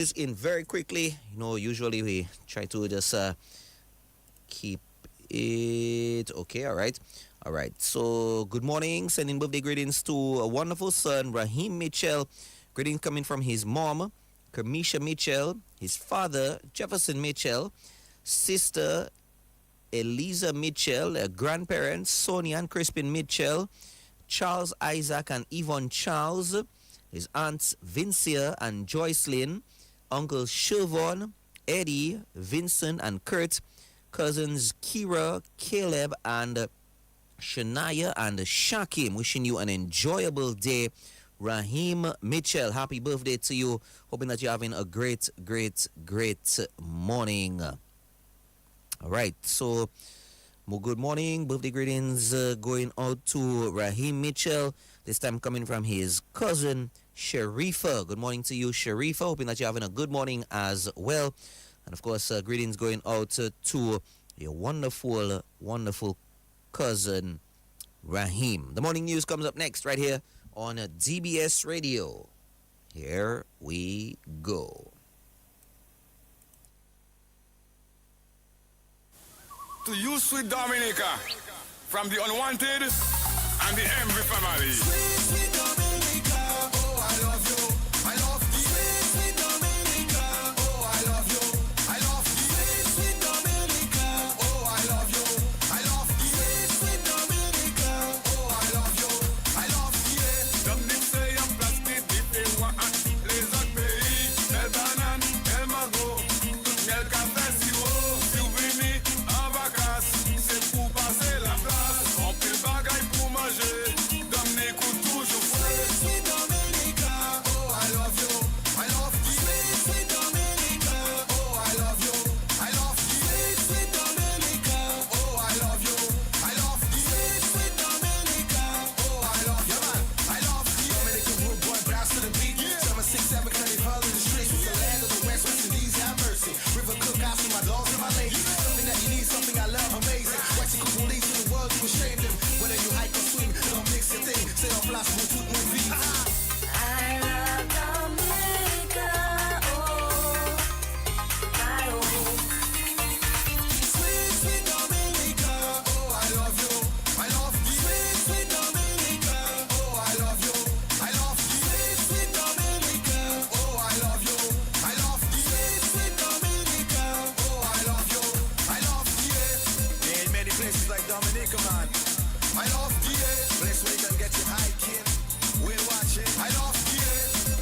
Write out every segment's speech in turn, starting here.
Is in very quickly. Usually we try to just keep it okay. All right. So good morning. Sending birthday greetings to a wonderful son, Raheem Mitchell. Greetings coming from his mom, Kermisha Mitchell, his father, Jefferson Mitchell, sister Eliza Mitchell, grandparents Sonia and Crispin Mitchell, Charles Isaac and Yvonne Charles, his aunts Vincia and Joycelyn, Uncle Siobhan, Eddie, Vincent and Kurt, cousins Kira, Caleb and Shania and Shakim. Wishing you an enjoyable day. Raheem Mitchell, happy birthday to you. Hoping that you're having a great morning. All right, so good morning. Birthday greetings going out to Raheem Mitchell. This time coming from his cousin Sharifa. Good morning to you, Sharifa. Hoping that you're having a good morning as well. And of course, greetings going out to your wonderful cousin Raheem. The morning news comes up next right here on DBS Radio. Here we go. To you, sweet Dominica, from the unwanted and the envy family. Sweet Dominica, oh I love you, I love you. Sweet Dominica, oh I love you, I love you. Sweet Dominica, oh I love you, I love you. Sweet Dominica, oh I love you, I love you. Dominique say I'm plastic, if you want les autres pays. Belle banane, elle mango, toute miel café sirop. Si vous venez en vacances, c'est pour passer la place. On peut bagaille pour manger, Dominique ou toujours frais. Sweet Dominica, oh I love you, I love you. Sweet Dominica, oh I love you, I love you. Sweet Dominica, oh I love you, I love you. Sweet Dominica, oh I love you, I love you. Dominica rude boy, bounce to the beat. 767 Curly Hall in the streets. It's the land of the West, West Indies, have mercy. River cookouts with my dogs and my ladies. Something that you need, something I love, amazing. Mexico police in the world, you ashamed them. Whether you hike or swing, don't mix your thing. Say on place, move to move feet. I love Dominica, oh, I oh. Sweet Dominica, oh I love you, I love you. Sweet Dominica, oh I love you, I love you. Sweet Dominica, oh I love you, I love you. Sweet Dominica, oh I love you, I love you. There ain't many places like Dominica, man. I love you. Place where you can get your hiking, whale watching. I love you.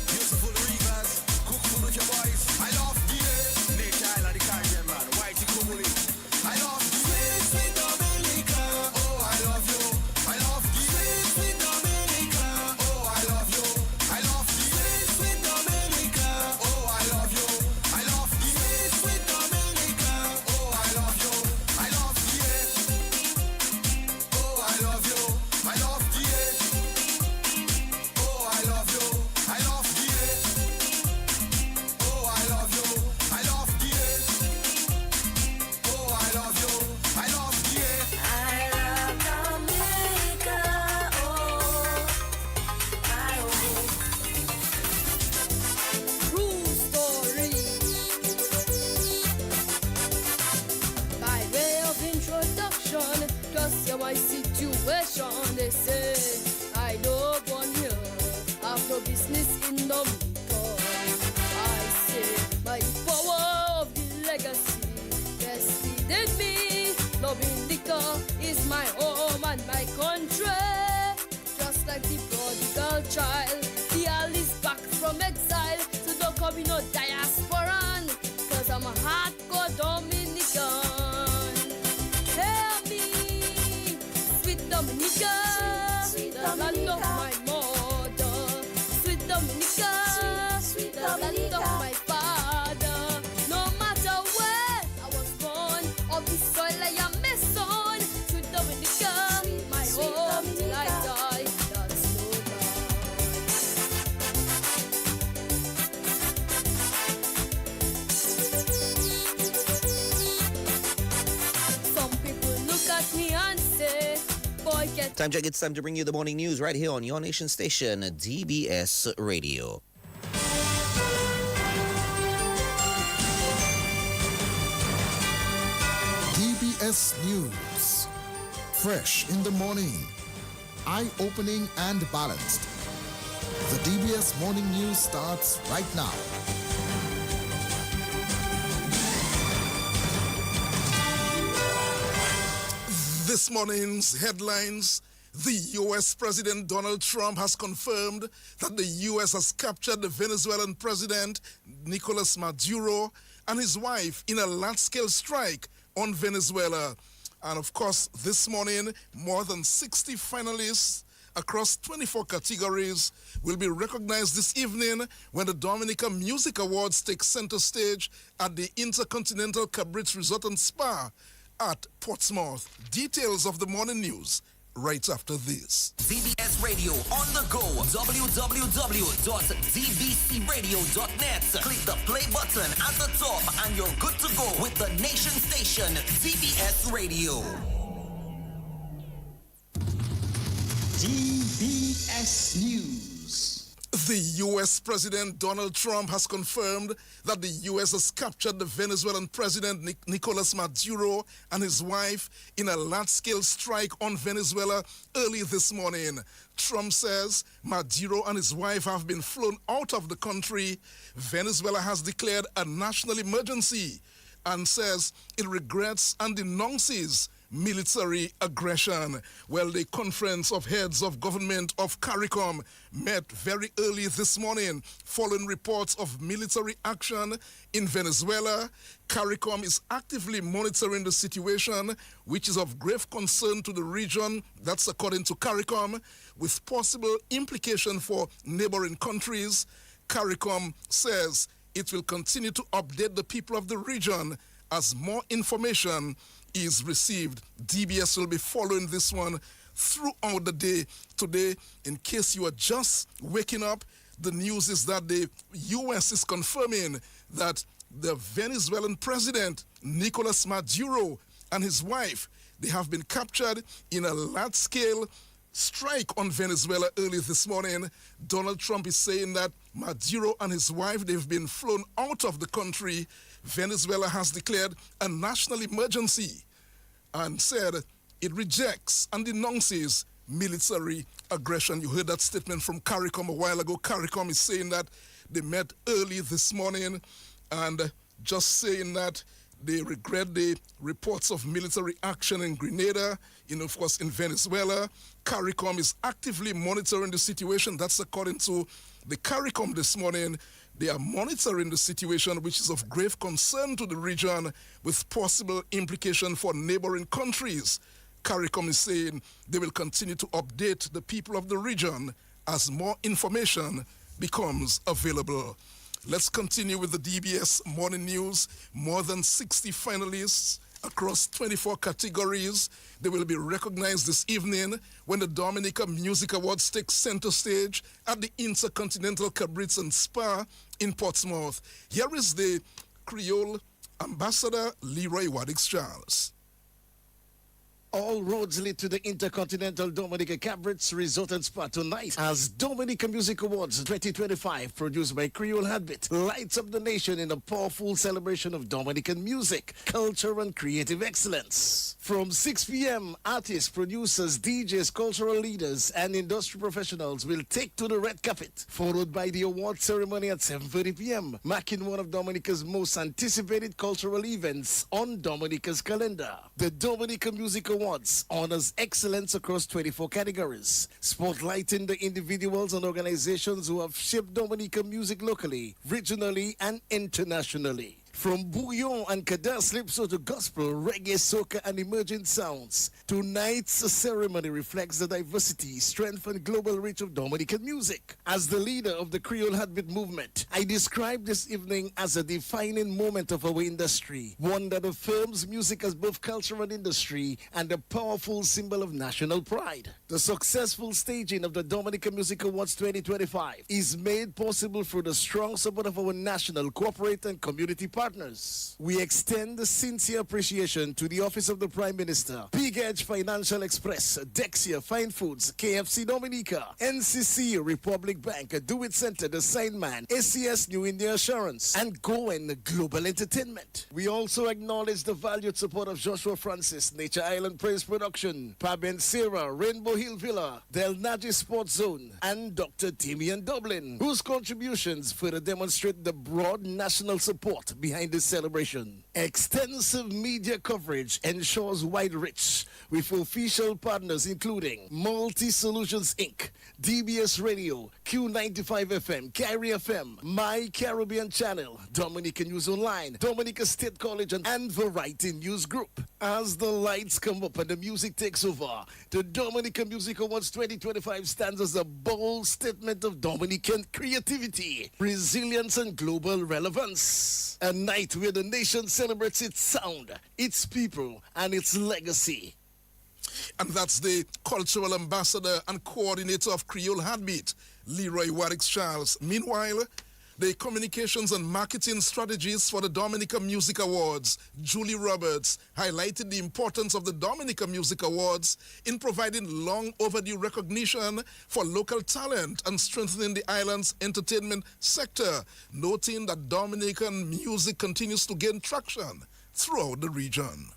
Beautiful rivers, cook food with your boys. I love you. Nature Island, the Caribbean, man. Whitey Kubuli. I love you. Sweet Dominica, oh I love you, I love you. Sweet Dominica, oh I love you, I love you. Sweet Dominica, oh I love you, I love you. Sweet Dominica, oh I love you, I love you. Oh I love you, I love you. Oh I love you, I love you. Oh I love you, I love you. Oh I love you, I love you. I love Dominica, oh, I oh. True story. By way of introduction, just hear my situation. They say I know one here after business in Dominica. I say my power of the legacy vested in me. Dominica is my home and my country. Just like the prodigal child, the all is back from exile. So don't call me no diasporan, cause I'm a hardcore Dominican. Hear me, sweet Dominica, Sweet the land Dominica. of my mother. Sweet Dominica, Sweet the land of Dominica. my father. No matter where I was born, of the soil I am a son. Sweet Dominica, my sweet home till I Dominica. die. That's no lie. Some people look at me and say, boy, get Time check. It's time to bring you the morning news right here on your nation station, DBS Radio. DBS News. Fresh in the morning, eye-opening and balanced. The DBS Morning News starts right now. This morning's headlines: the U.S. President Donald Trump has confirmed that the U.S. has captured the Venezuelan president Nicolas Maduro and his wife in a large-scale strike on Venezuela. And of course, this morning, more than 60 finalists across 24 categories will be recognized this evening when the Dominica Music Awards take center stage at the Intercontinental Cabrit's Resort and Spa at Portsmouth. Details of the morning news right after this. DBS Radio on the go. www.dbcradio.net. Click the play button at the top and you're good to go with the nation station, DBS Radio. DBS News. The U.S. President Donald Trump has confirmed that the U.S. has captured the Venezuelan president Nicolas Maduro and his wife in a large-scale strike on Venezuela early this morning. Trump says Maduro and his wife have been flown out of the country. Venezuela has declared a national emergency and says it regrets and denounces military aggression. Well, the Conference of Heads of Government of CARICOM met very early this morning following reports of military action in Venezuela. CARICOM is actively monitoring the situation, which is of grave concern to the region. That's according to CARICOM, with possible implication for neighboring countries. CARICOM says it will continue to update the people of the region as more information is received. DBS will be following this one throughout the day today. In case you are just waking up, the news is that the U.S. is confirming that the Venezuelan president, Nicolas Maduro, and his wife, they have been captured in a large-scale strike on Venezuela early this morning. Donald Trump is saying that Maduro and his wife, they've been flown out of the country. Venezuela has declared a national emergency and said it rejects and denounces military aggression. You heard that statement from CARICOM a while ago. CARICOM is saying that they met early this morning and just saying that they regret the reports of military action in Grenada, of course, in Venezuela. CARICOM is actively monitoring the situation. That's according to the CARICOM this morning. They are monitoring the situation, which is of grave concern to the region, with possible implication for neighboring countries. CARICOM is saying they will continue to update the people of the region as more information becomes available. Let's continue with the DBS Morning News. More than 60 finalists across 24 categories. They will be recognized this evening when the Dominica Music Awards take center stage at the Intercontinental Cabrit's and Spa in Portsmouth. Here is the Creole Ambassador Leroy Waddix-Charles. All roads lead to the Intercontinental Dominica Cabrit's Resort and Spa tonight as Dominica Music Awards 2025, produced by Creole Heartbeat, lights up the nation in a powerful celebration of Dominican music, culture, and creative excellence. From 6 p.m., artists, producers, DJs, cultural leaders, and industry professionals will take to the red carpet, followed by the award ceremony at 7:30 p.m., marking one of Dominica's most anticipated cultural events on Dominica's calendar. The Dominica Music Awards honors excellence across 24 categories, spotlighting the individuals and organizations who have shaped Dominica music locally, regionally, and internationally. From bouillon and calypso to gospel, reggae, soca, and emerging sounds, tonight's ceremony reflects the diversity, strength, and global reach of Dominican music. As the leader of the Creole Heartbeat movement, I describe this evening as a defining moment of our industry, one that affirms music as both culture and industry and a powerful symbol of national pride. The successful staging of the Dominica Music Awards 2025 is made possible through the strong support of our national, corporate, and community partners. partners. We extend sincere appreciation to the Office of the Prime Minister, Big Edge Financial Express, Dexia Fine Foods, KFC Dominica, NCC Republic Bank, Do It Center, The Sign Man, ACS New India Assurance, and Goen Global Entertainment. We also acknowledge the valued support of Joshua Francis, Nature Island Praise Production, Paben Sierra, Rainbow Hill Villa, Del Naji Sports Zone, and Dr. Timian Dublin, whose contributions further demonstrate the broad national support behind this celebration. Extensive media coverage ensures wide reach with official partners including Multi Solutions Inc., DBS Radio, Q95 FM, Carry FM, My Caribbean Channel, Dominica News Online, Dominica State College, and Variety News Group. As the lights come up and the music takes over, the Dominica Music Awards 2025 stands as a bold statement of Dominican creativity, resilience, and global relevance. A night where the nation celebrates its sound, its people, and its legacy. And that's the cultural ambassador and coordinator of Creole Heartbeat, Leroy Warwick Charles. Meanwhile, the communications and marketing strategies for the Dominica Music Awards, Julie Roberts, highlighted the importance of the Dominica Music Awards in providing long overdue recognition for local talent and strengthening the island's entertainment sector, noting that Dominican music continues to gain traction throughout the region.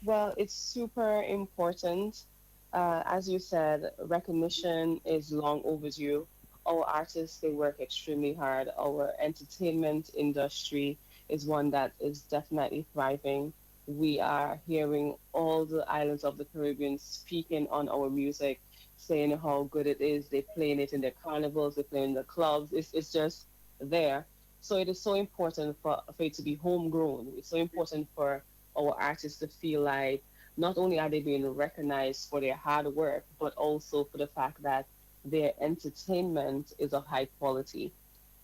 Well, it's super important. As you said, recognition is long overdue. Our artists, they work extremely hard. Our entertainment industry is one that is definitely thriving. We are hearing all the islands of the Caribbean speaking on our music, saying how good it is. They're playing it in their carnivals, they're playing in the clubs. It's just there. So it is so important for it to be homegrown. It's so important for our artists to feel like not only are they being recognized for their hard work, but also for the fact that their entertainment is of high quality.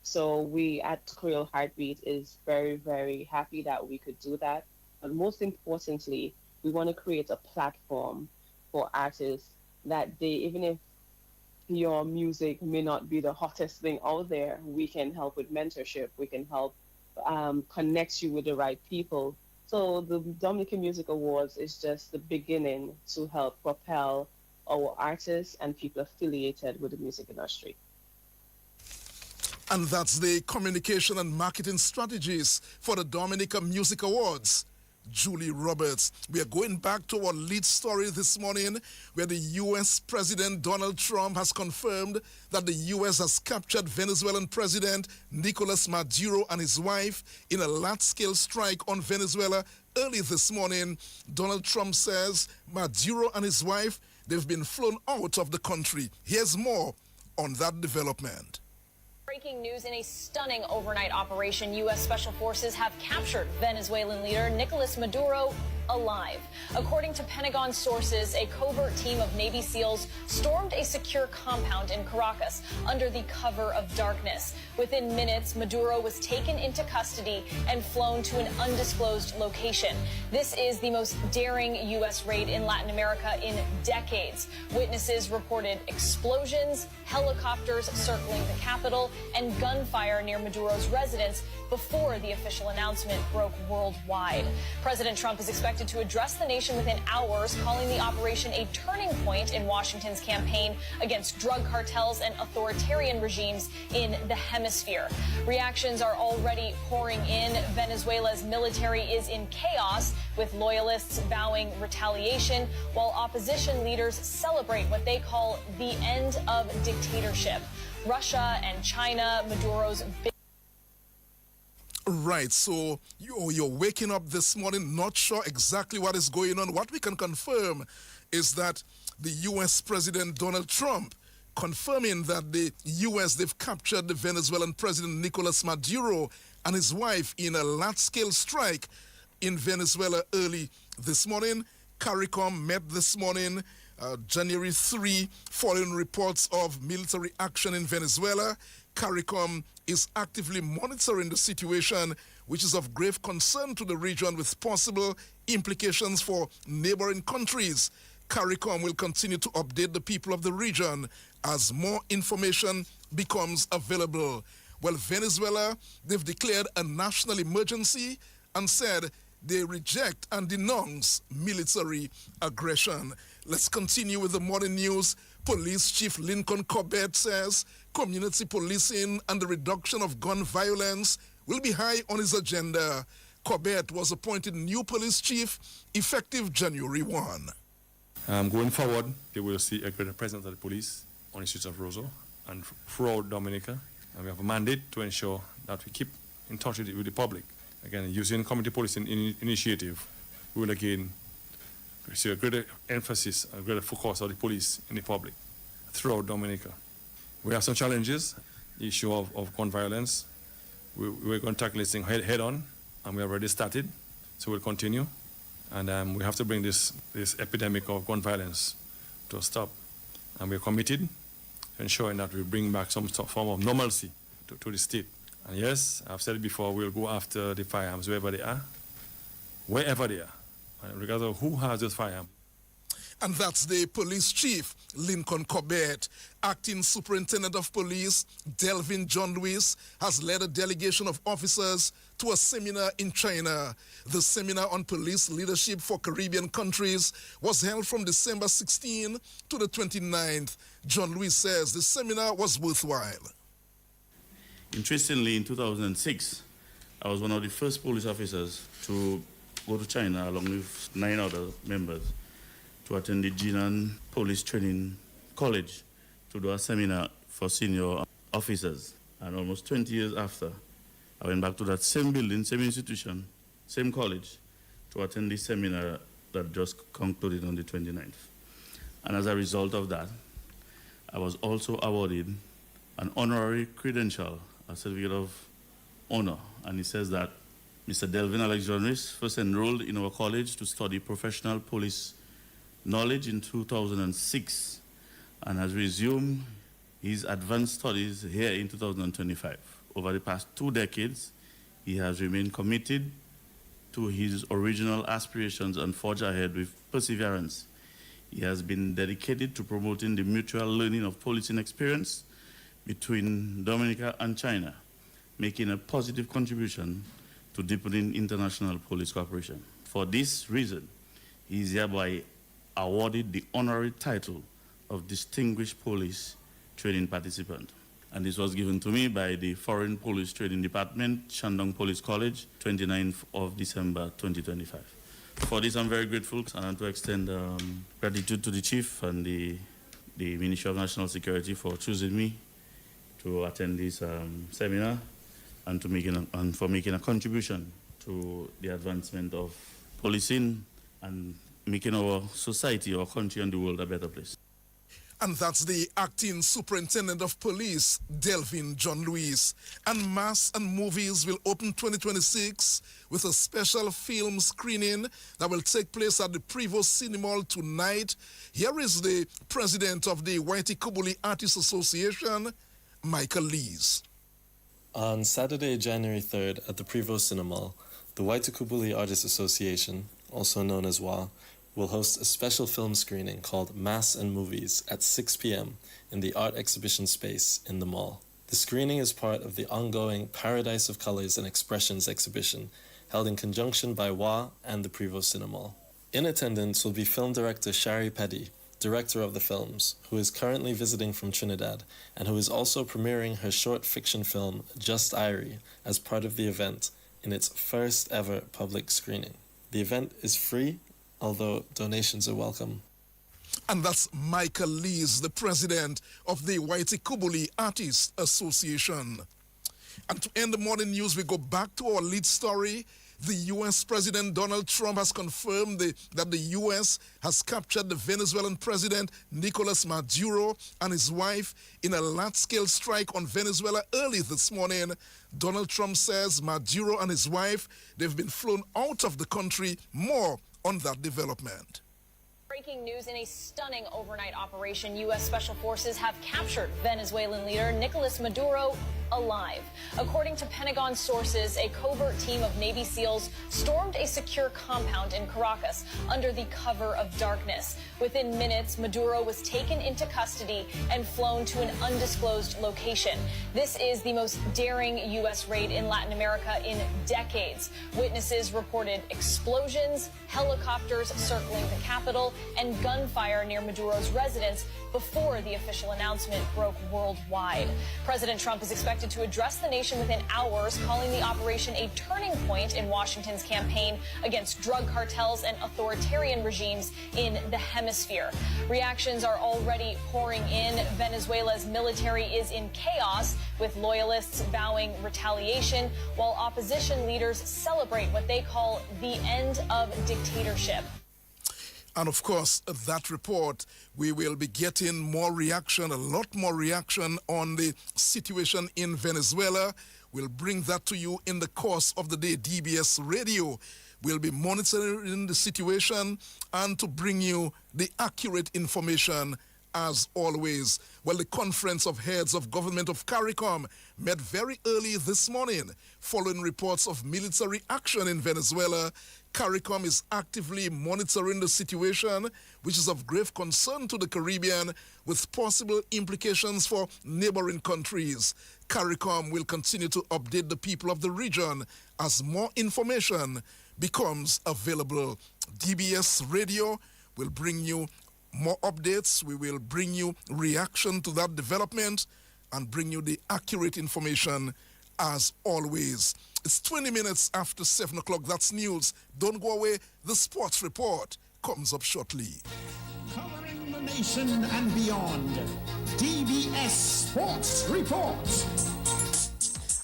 So we at Creole Heartbeat is very, very happy that we could do that. But most importantly, we want to create a platform for artists that they, even if your music may not be the hottest thing out there, we can help with mentorship. We can help connect you with the right people. So the Dominican Music Awards is just the beginning to help propel our artists and people affiliated with the music industry. And that's the communication and marketing strategies for the Dominica Music Awards. Julie Roberts. We are going back to our lead story this morning, where the U.S. President Donald Trump has confirmed that the U.S. has captured Venezuelan President Nicolas Maduro and his wife in a large-scale strike on Venezuela early this morning. Donald Trump says Maduro and his wife, they've been flown out of the country. Here's more on that development. Breaking news: in a stunning overnight operation, U.S. Special Forces have captured Venezuelan leader Nicolas Maduro alive. According to Pentagon sources, a covert team of Navy SEALs stormed a secure compound in Caracas under the cover of darkness. Within minutes, Maduro was taken into custody and flown to an undisclosed location. This is the most daring U.S. raid in Latin America in decades. Witnesses reported explosions, helicopters circling the capital, and gunfire near Maduro's residence before the official announcement broke worldwide. President Trump is expected to address the nation within hours, calling the operation a turning point in Washington's campaign against drug cartels and authoritarian regimes in the hemisphere. Reactions are already pouring in. Venezuela's military is in chaos, with loyalists vowing retaliation, while opposition leaders celebrate what they call the end of dictatorship. Russia and China, Maduro's big... Right, so you're waking up this morning not sure exactly what is going on. What we can confirm is that the U.S. President Donald Trump confirming that the U.S. they've captured the Venezuelan President Nicolas Maduro and his wife in a large-scale strike in Venezuela early this morning. CARICOM met this morning, January 3, following reports of military action in Venezuela. CARICOM is actively monitoring the situation, which is of grave concern to the region with possible implications for neighboring countries. CARICOM will continue to update the people of the region as more information becomes available. Well, Venezuela, they've declared a national emergency and said they reject and denounce military aggression. Let's continue with the morning news. Police Chief Lincoln Corbett says community policing and the reduction of gun violence will be high on his agenda. Corbett was appointed new police chief effective January 1. Going forward, they will see a greater presence of the police on the streets of Roseau and throughout Dominica. And we have a mandate to ensure that we keep in touch with the public. Again, using community policing initiative, we will again see a greater emphasis, a greater focus of the police in the public throughout Dominica. We have some challenges, the issue of gun violence. We're going to tackle this thing head on, and we have already started, so we'll continue. And we have to bring this epidemic of gun violence to a stop. And we're committed to ensuring that we bring back some form of normalcy to the state. And yes, I've said it before, we'll go after the firearms wherever they are, regardless of who has those firearms. And that's the police chief, Lincoln Corbett. Acting Superintendent of Police, Delvin John Lewis, has led a delegation of officers to a seminar in China. The seminar on police leadership for Caribbean countries was held from December 16 to the 29th. John Lewis says the seminar was worthwhile. Interestingly, in 2006, I was one of the first police officers to go to China along with 9 other members to attend the Jinan Police Training College to do a seminar for senior officers. And almost 20 years after, I went back to that same building, same institution, same college to attend the seminar that just concluded on the 29th. And as a result of that, I was also awarded an honorary credential, a certificate of honor. And it says that Mr. Delvin Alex Journalist first enrolled in our college to study professional police knowledge in 2006 and has resumed his advanced studies here in 2025. Over the past 2 decades, he has remained committed to his original aspirations and forged ahead with perseverance. He has been dedicated to promoting the mutual learning of policing experience between Dominica and China, making a positive contribution to deepening international police cooperation. For this reason, he is hereby awarded the honorary title of Distinguished Police Training Participant. And this was given to me by the Foreign Police Training Department, Shandong Police College, 29th of December 2025. For this, I'm very grateful, and to extend gratitude to the Chief and the Ministry of National Security for choosing me to attend this seminar and for making a contribution to the advancement of policing and making our society, our country, and the world a better place. And that's the Acting Superintendent of Police, Delvin John Lewis. And Mass and Movies will open 2026 with a special film screening that will take place at the Prevost Cinema tonight. Here is the president of the Whitey Kubuli Artists Association, Michael Lees. On Saturday, January 3rd at the Prevost Cinema, the Waitukubuli Artists Association, also known as WA, will host a special film screening called Mass and Movies at 6 p.m. in the art exhibition space in the mall. The screening is part of the ongoing Paradise of Colors and Expressions exhibition held in conjunction by WA and the Prevost Cinema. In attendance will be film director Shari Petty, director of the films, who is currently visiting from Trinidad and who is also premiering her short fiction film Just Irie as part of the event in its first ever public screening. The event is free, although donations are welcome. And that's Michael Lees, the president of the Whitey Kubuli Artists Association. And to end the morning news, we go back to our lead story. The U.S. President Donald Trump has confirmed that the U.S. has captured the Venezuelan president Nicolas Maduro and his wife in a large-scale strike on Venezuela early this morning. Donald Trump says Maduro and his wife, they've been flown out of the country. More on that development. Breaking news: in a stunning overnight operation, U.S. Special Forces have captured Venezuelan leader Nicolas Maduro alive. According to Pentagon sources, a covert team of Navy SEALs stormed a secure compound in Caracas under the cover of darkness. Within minutes, Maduro was taken into custody and flown to an undisclosed location. This is the most daring U.S. raid in Latin America in decades. Witnesses reported explosions, helicopters circling the capital, and gunfire near Maduro's residence before the official announcement broke worldwide. President Trump is expected to address the nation within hours, calling the operation a turning point in Washington's campaign against drug cartels and authoritarian regimes in the hemisphere. Reactions are already pouring in. Venezuela's military is in chaos, with loyalists vowing retaliation, while opposition leaders celebrate what they call the end of dictatorship. And of course, that report, we will be getting more reaction, a lot more reaction on the situation in Venezuela. We'll bring that to you in the course of the day. DBS Radio will be monitoring the situation and to bring you the accurate information as always. Well, the Conference of Heads of Government of CARICOM met very early this morning following reports of military action in Venezuela. CARICOM is actively monitoring the situation, which is of grave concern to the Caribbean, with possible implications for neighboring countries. CARICOM will continue to update the people of the region as more information becomes available. DBS Radio will bring you more updates. We will bring you reaction to that development and bring you the accurate information as always. It's 20 minutes after 7 o'clock. That's news. Don't go away. The sports report comes up shortly. Covering the nation and beyond, DBS Sports Report.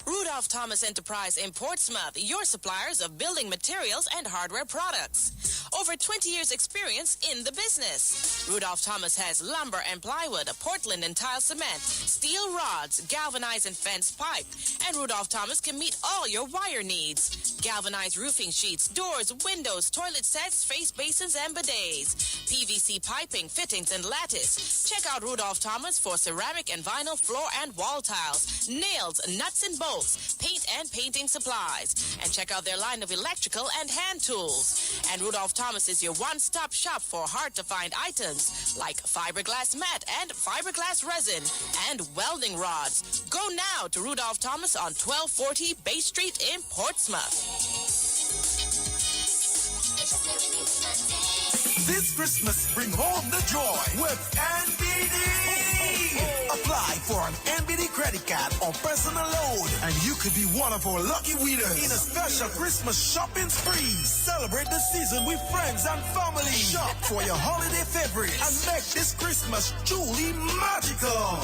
Rudolph Thomas Enterprise in Portsmouth, your suppliers of building materials and hardware products. Over 20 years experience in the business. Rudolph Thomas has lumber and plywood, Portland and tile cement, steel rods, galvanized and fence pipe. And Rudolph Thomas can meet all your wire needs. Galvanized roofing sheets, doors, windows, toilet sets, face basins and bidets. PVC piping, fittings and lattice. Check out Rudolph Thomas for ceramic and vinyl floor and wall tiles, nails, nuts and bolts, paint and painting supplies. And check out their line of electrical and hand tools. And Rudolph Thomas is your one-stop shop for hard-to-find items like fiberglass mat and fiberglass resin and welding rods. Go now to Rudolph Thomas on 1240 Bay Street in Portsmouth. This Christmas, bring home the joy with NBD. Apply for an NBD credit card on personal loan, and you could be one of our lucky winners in a special Christmas shopping spree. Celebrate the season with friends and family. Shop for your holiday favorites and make this Christmas truly magical.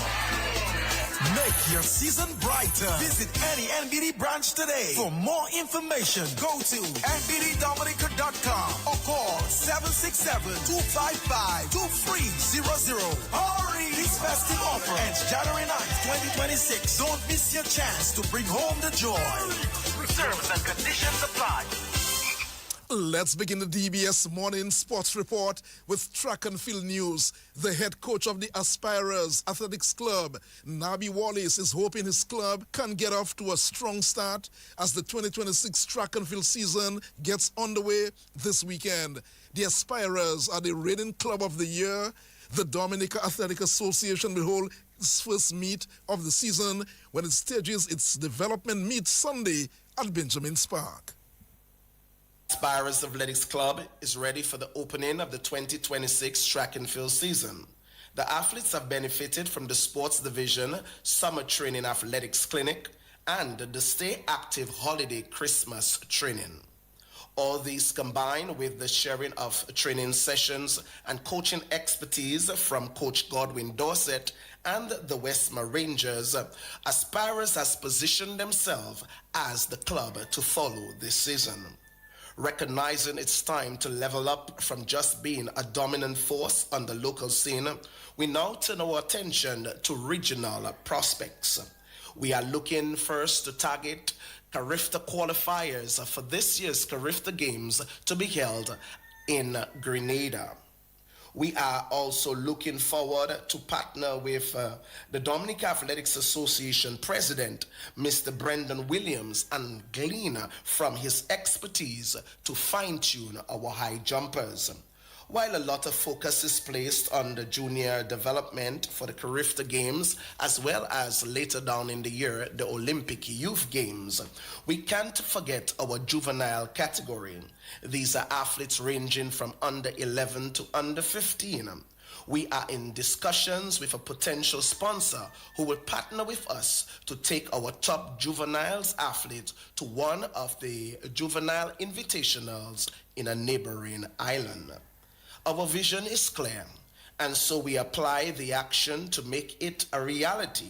Make your season brighter. Visit any NBD branch today. For more information, go to nbddominica.com or call 767-255-2300. Hurry! This festive offer ends January 9th, 2026. Don't miss your chance to bring home the joy. Terms and conditions apply. Let's begin the DBS Morning Sports Report with track and field news. The head coach of the Aspirers Athletics Club, Nabi Wallace, is hoping his club can get off to a strong start as the 2026 track and field season gets underway this weekend. The Aspirers are the reigning club of the year. The Dominica Athletic Association will hold its first meet of the season when it stages its development meet Sunday at Benjamin's Park. Aspirers Athletics Club is ready for the opening of the 2026 track and field season. The athletes have benefited from the sports division, summer training athletics clinic, and the Stay Active holiday Christmas training. All these combined with the sharing of training sessions and coaching expertise from Coach Godwin Dorset and the Westmore Rangers, Aspirers has positioned themselves as the club to follow this season. Recognizing it's time to level up from just being a dominant force on the local scene, we now turn our attention to regional prospects. We are looking first to target Carifta qualifiers for this year's Carifta Games to be held in Grenada. We are also looking forward to partner with the Dominica Athletics Association President, Mr. Brendan Williams, and glean from his expertise to fine-tune our high jumpers. While a lot of focus is placed on the junior development for the Carifta Games, as well as later down in the year, the Olympic Youth Games, we can't forget our juvenile category. These are athletes ranging from under 11 to under 15. We are in discussions with a potential sponsor who will partner with us to take our top juveniles athletes to one of the juvenile invitationals in a neighboring island. Our vision is clear, and so we apply the action to make it a reality.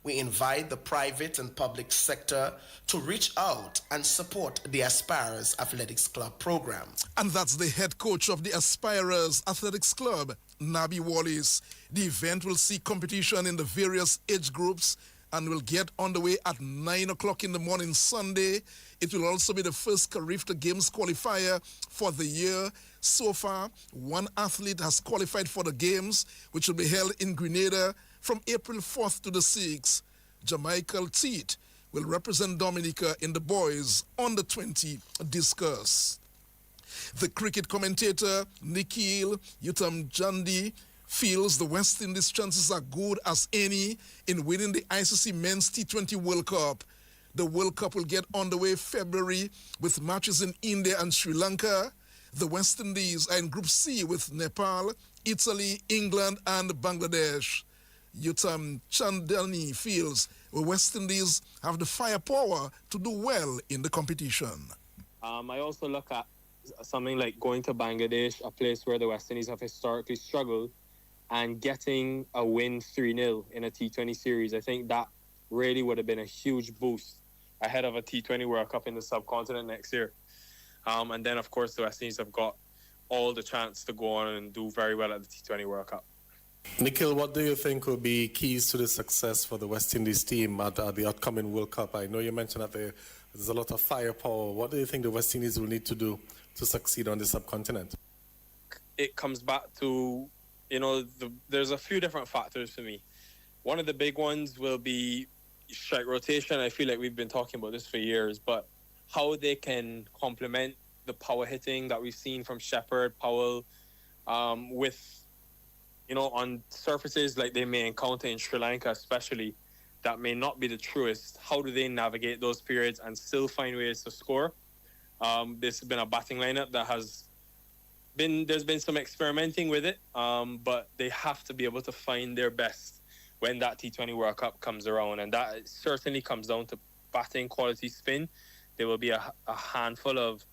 We invite the private and public sector to reach out and support the Aspirers Athletics Club program. And that's the head coach of the Aspirers Athletics Club, Nabi Wallace. The event will see competition in the various age groups and will get underway at 9 o'clock in the morning Sunday. It will also be the first Carifta Games qualifier for the year. So far, one athlete has qualified for the games, which will be held in Grenada from April 4th to the 6th. Jamichael Teat will represent Dominica in the boys under 20 discus. The cricket commentator Nikhil Utamjandi feels the West Indies' chances are good as any in winning the ICC Men's T20 World Cup. The World Cup will get underway February with matches in India and Sri Lanka. The West Indies are in Group C with Nepal, Italy, England, and Bangladesh. Utam Chandani feels the West Indies have the firepower to do well in the competition. I also look at something like going to Bangladesh, a place where the West Indies have historically struggled, and getting a win 3-0 in a T20 series. I think that really would have been a huge boost ahead of a T20 World Cup in the subcontinent next year. And then, of course, the West Indies have got all the chance to go on and do very well at the T20 World Cup. Nikhil, what do you think will be keys to the success for the West Indies team at the upcoming World Cup? I know you mentioned that there's a lot of firepower. What do you think the West Indies will need to do to succeed on the subcontinent? It comes back to, there's a few different factors for me. One of the big ones will be strike rotation. I feel like we've been talking about this for years, but how they can complement the power hitting that we've seen from Shepherd, Powell, with, on surfaces like they may encounter in Sri Lanka especially, that may not be the truest. How do they navigate those periods and still find ways to score? This has been a batting lineup that there's been some experimenting with it, but they have to be able to find their best when that T20 World Cup comes around, and that certainly comes down to batting, quality spin. There will be a handful of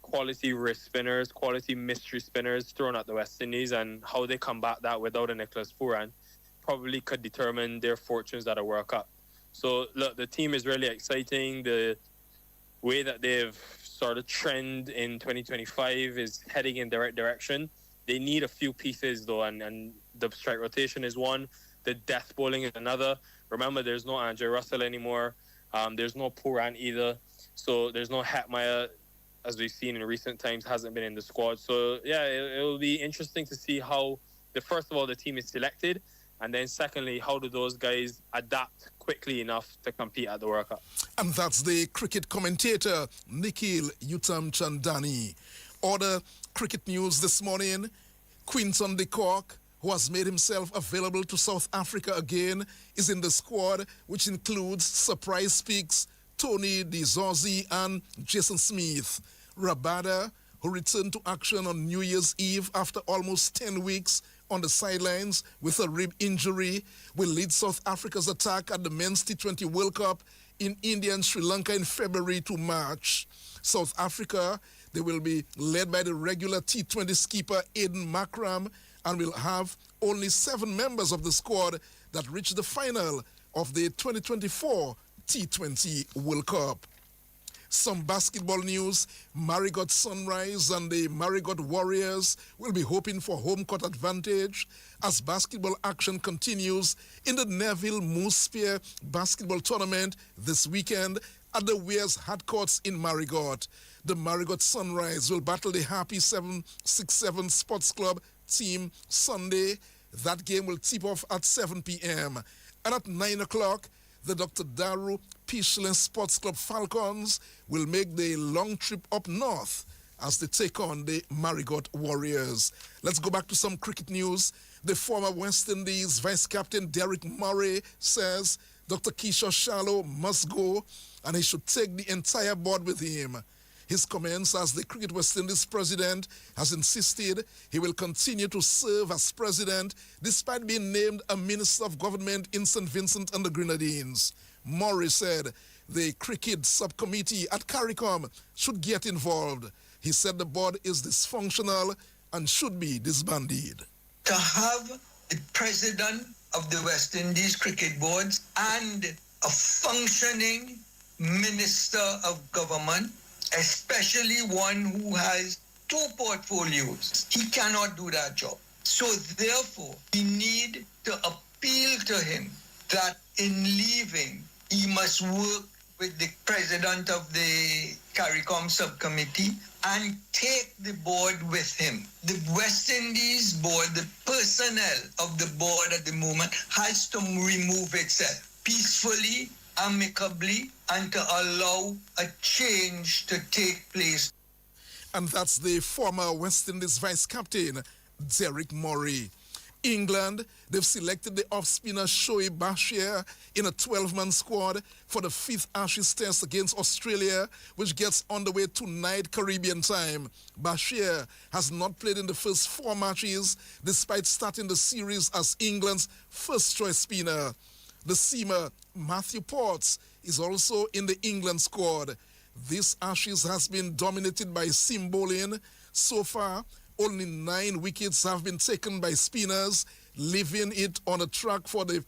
quality wrist spinners, quality mystery spinners thrown at the West Indies, and how they combat that without a Nicholas Pooran probably could determine their fortunes at a World Cup. So, look, the team is really exciting. The way that they've sort of trend in 2025 is heading in the right direction. They need a few pieces, though, and the strike rotation is one. The death bowling is another. Remember, there's no Andre Russell anymore. There's no Pooran either. So there's no Hetmeyer, as we've seen in recent times, hasn't been in the squad. So, yeah, it'll be interesting to see how, first of all, the team is selected, and then secondly, how do those guys adapt quickly enough to compete at the World Cup? And that's the cricket commentator, Nikhil Utamchandani. Other cricket news this morning, Quinton de Kock, who has made himself available to South Africa again, is in the squad, which includes surprise picks Tony DeZorzi and Jason Smith. Rabada, who returned to action on New Year's Eve after almost 10 weeks on the sidelines with a rib injury, will lead South Africa's attack at the Men's T20 World Cup in India and Sri Lanka in February to March. South Africa, they will be led by the regular T20 skipper Aiden Makram, and will have only 7 members of the squad that reach the final of the 2024 T20 World Cup. Some basketball news, Marigot Sunrise and the Marigot Warriors will be hoping for home court advantage as basketball action continues in the Neville Moosphere basketball tournament this weekend at the Weirs Hard Courts in Marigot. The Marigot Sunrise will battle the Happy 767 Sports Club team Sunday. That game will tip off at 7 p.m. And at 9 o'clock, the Dr. Daru Pichelin Sports Club Falcons will make the long trip up north as they take on the Marigot Warriors. Let's go back to some cricket news. The former West Indies vice captain Derek Murray says Dr. Kishore Shallow must go and he should take the entire board with him. His comments as the Cricket West Indies president has insisted he will continue to serve as president despite being named a minister of government in St. Vincent and the Grenadines. Murray said the cricket subcommittee at CARICOM should get involved. He said the board is dysfunctional and should be disbanded. To have the president of the West Indies Cricket Board and a functioning minister of government, especially one who has two portfolios, he cannot do that job. So therefore, we need to appeal to him that in leaving, he must work with the president of the CARICOM subcommittee and take the board with him. The West Indies board, the personnel of the board at the moment has to remove itself peacefully, amicably, and to allow a change to take place. And that's the former West Indies vice captain, Derek Murray. England, they've selected the off-spinner Shoaib Bashir in a 12-man squad for the 5th Ashes Test against Australia, which gets underway tonight Caribbean time. Bashir has not played in the first 4 matches, despite starting the series as England's first-choice spinner. The seamer Matthew Potts is also in the England squad. This Ashes has been dominated by seam bowling. So far, only 9 wickets have been taken by spinners, leaving it on a track for the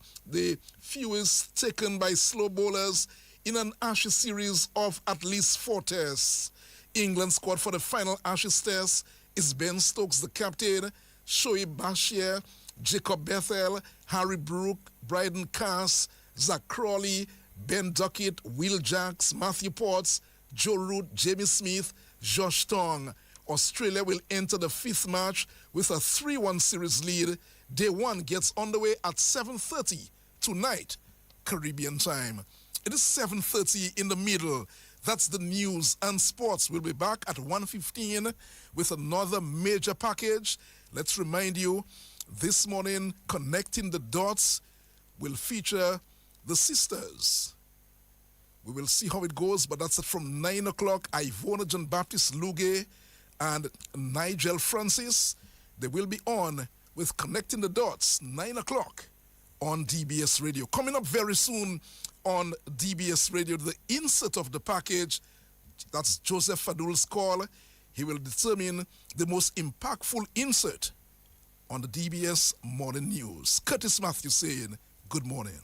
fewest taken by slow bowlers in an Ashes series of at least 4 tests. England squad for the final Ashes test is Ben Stokes, the captain, Shoaib Bashir, Jacob Bethel, Harry Brook, Bryden Cass, Zach Crawley, Ben Duckett, Will Jacks, Matthew Potts, Joe Root, Jamie Smith, Josh Tong. Australia will enter the 5th match with a 3-1 series lead. Day 1 gets underway at 7:30 tonight, Caribbean time. It is 7:30 in the middle. That's the news and sports. We'll be back at 1:15 with another major package. Let's remind you, this morning, Connecting the Dots will feature the sisters. We will see how it goes, but that's it from 9 o'clock. Ivona John Baptist Luge and Nigel Francis, they will be on with Connecting the Dots, 9 o'clock on DBS Radio. Coming up very soon on DBS Radio, the insert of the package, that's Joseph Fadul's call. He will determine the most impactful insert on the DBS Morning News. Curtis Matthews saying, good morning.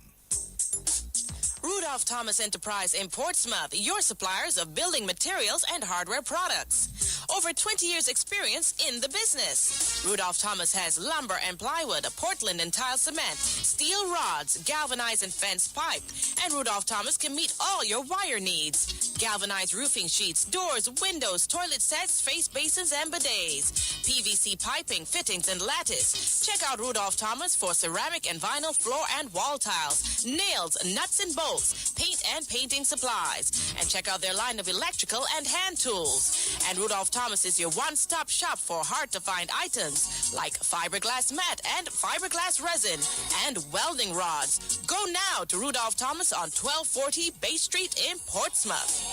Rudolph Thomas Enterprise in Portsmouth, your suppliers of building materials and hardware products. Over 20 years experience in the business. Rudolph Thomas has lumber and plywood, Portland and tile cement, steel rods, galvanized and fence pipe. And Rudolph Thomas can meet all your wire needs. Galvanized roofing sheets, doors, windows, toilet sets, face basins, and bidets. PVC piping, fittings, and lattice. Check out Rudolph Thomas for ceramic and vinyl floor and wall tiles, nails, nuts and bolts, paint and painting supplies. And check out their line of electrical and hand tools. And Rudolph Thomas is your one-stop shop for hard-to-find items like fiberglass mat and fiberglass resin and welding rods. Go now to Rudolph Thomas on 1240 Bay Street in Portsmouth.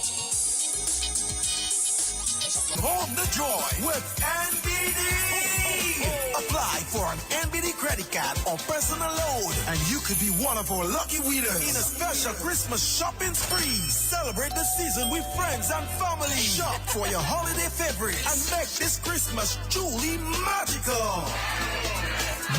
Home the joy with NBD. Apply for an NBD credit card or personal loan, and you could be one of our lucky winners in a special Christmas shopping spree. Celebrate the season with friends and family. Shop for your holiday favorites and make this Christmas truly magical.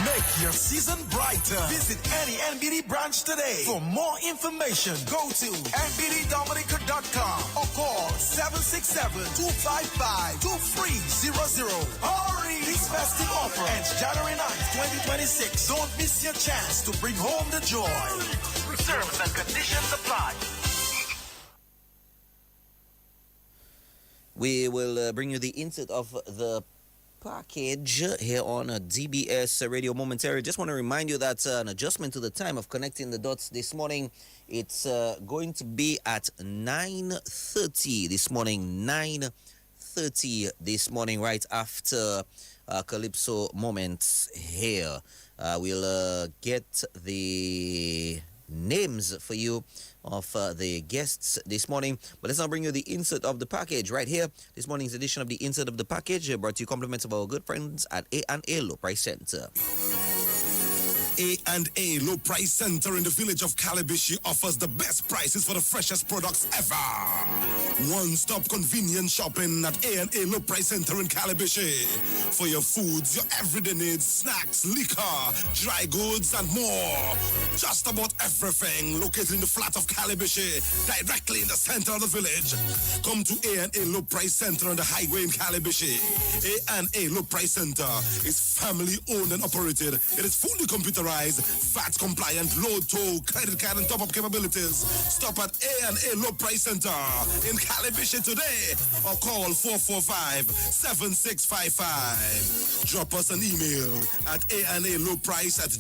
Make your season brighter. Visit any NBD branch today. For more information, go to nbddominica.com or call 767-255-2300. Hurry! This festive offer ends January 9th, 2026. Don't miss your chance to bring home the joy. Terms and conditions apply. We will bring you the insert of the package here on DBS Radio momentarily. Just want to remind you that an adjustment to the time of connecting the dots this morning, it's going to be at 9:30 this morning. 9:30 this morning, right after Calypso Moments here. We'll get the names for you of the guests this morning, but let's now bring you the insert of the package right here. This morning's edition of the insert of the package brought to you compliments of our good friends at A&A Low Price Center. A&A Low Price Center in the village of Calabishi offers the best prices for the freshest products ever. One-stop convenient shopping at A&A Low Price Center in Calabishi. For your foods, your everyday needs, snacks, liquor, dry goods, and more. Just about everything located in the flat of Calabishi, directly in the center of the village. Come to A&A Low Price Center on the highway in Calabishi. A&A Low Price Center is family owned and operated. It is fully computerized, VAT compliant, low toll, credit card and top-up capabilities. Stop at A&A Low Price Center in Calabishi today or call 445-7655. Drop us an email at ANA Low Price at